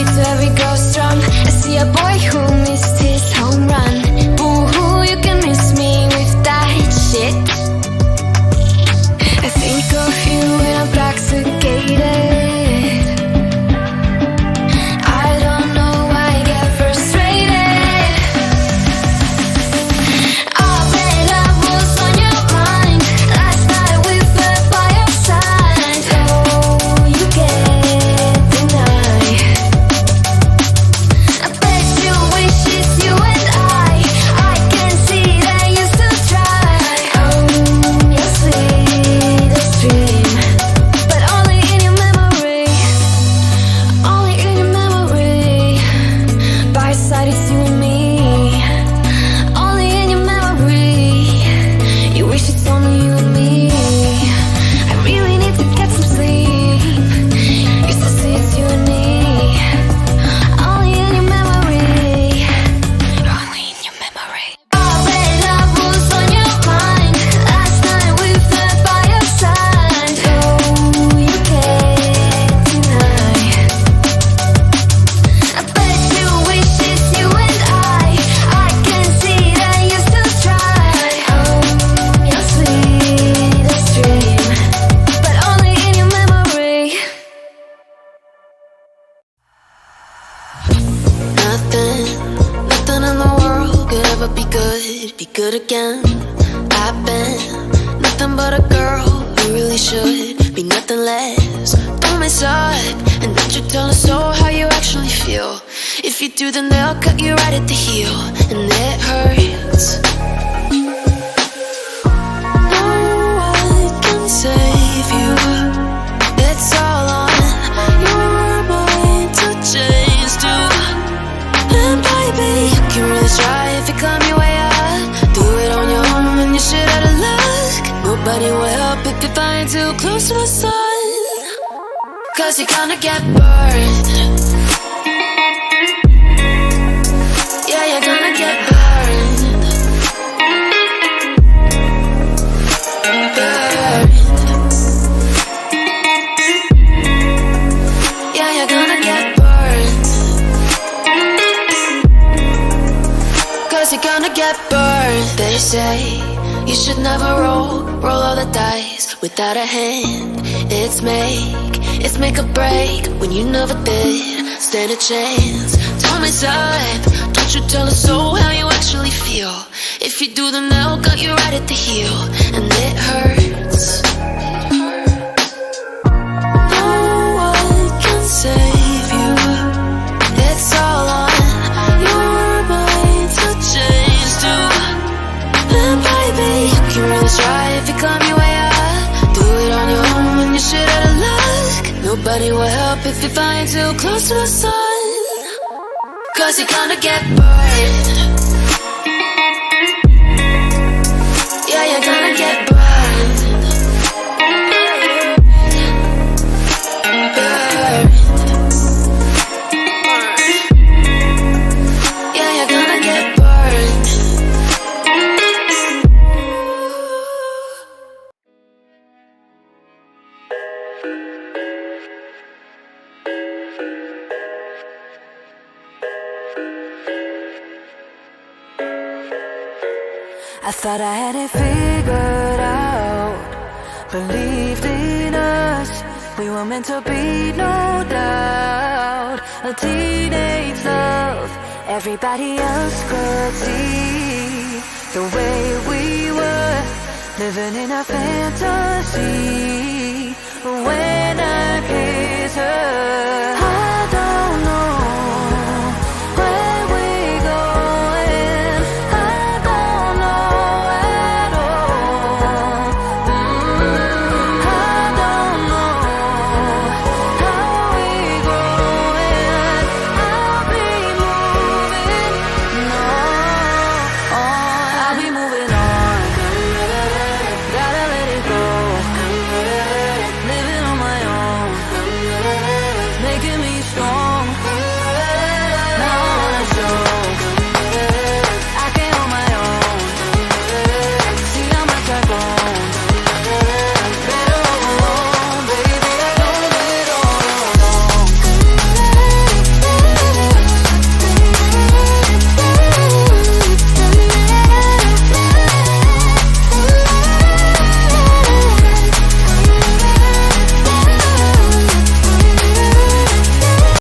beat to every girl's drum. I see a boy who missed his home run. Boo-hoo, you can miss me with that shit. I think of you when I'm intoxicated. I don't know why I get frustrated. All day love was on your mind. Last night we fell by your side. Oh, you can't deny. I bet you wish it's you and I can see that you still try. Oh, your sweetest dream, but only in your memory. Only in your memory. By your side it's you and me. Only in your memory. You wish it's only you and me. I really need to get some sleep. Used to say it's you and me. Only in your memory. Only in your memory. All day love was on your mind. Last night we fell by your side. Oh, you can't deny. I bet you wish it's you and I can see that you still try. Oh, your sweetest dream, but only in your memory. Nothing in the world could ever be good again. I've been nothing but a girl who really should be nothing less. Don't mess up, and don't you tell us so how you actually feel. If you do, then they'll cut you right at the heel, and it hurts. No one can save you. It's all on your mind to change too. And baby, you can really try if you climb your way up. Do it on your own and you're shit out of luck. Nobody will help if you're flying too close to the sun. Cause you're gonna get burned. Yeah, you're gonna get burned. Burned. Yeah, you're gonna get burned. Cause you're gonna get burned. They say you should never roll all the dice without a hand. It's make or break when you never did stand a chance. Don't mess up, don't you tell us so how you actually feel. If you do, then they'll cut you right at the heel, and it hurts. No one can save you. It's all on your mind to change too. And baby, you can really try if you climb your way up. Do it on your own when you're shit out of luck. Nobody will help if you're flying too close to the sun. Cause you're gonna get burned. Yeah, you're gonna get burned. Burned. Yeah, you're gonna get burned. I thought I had it figured out. Believed in us, we were meant to be, no doubt. A teenage love, everybody else could see the way we were, living in a fantasy.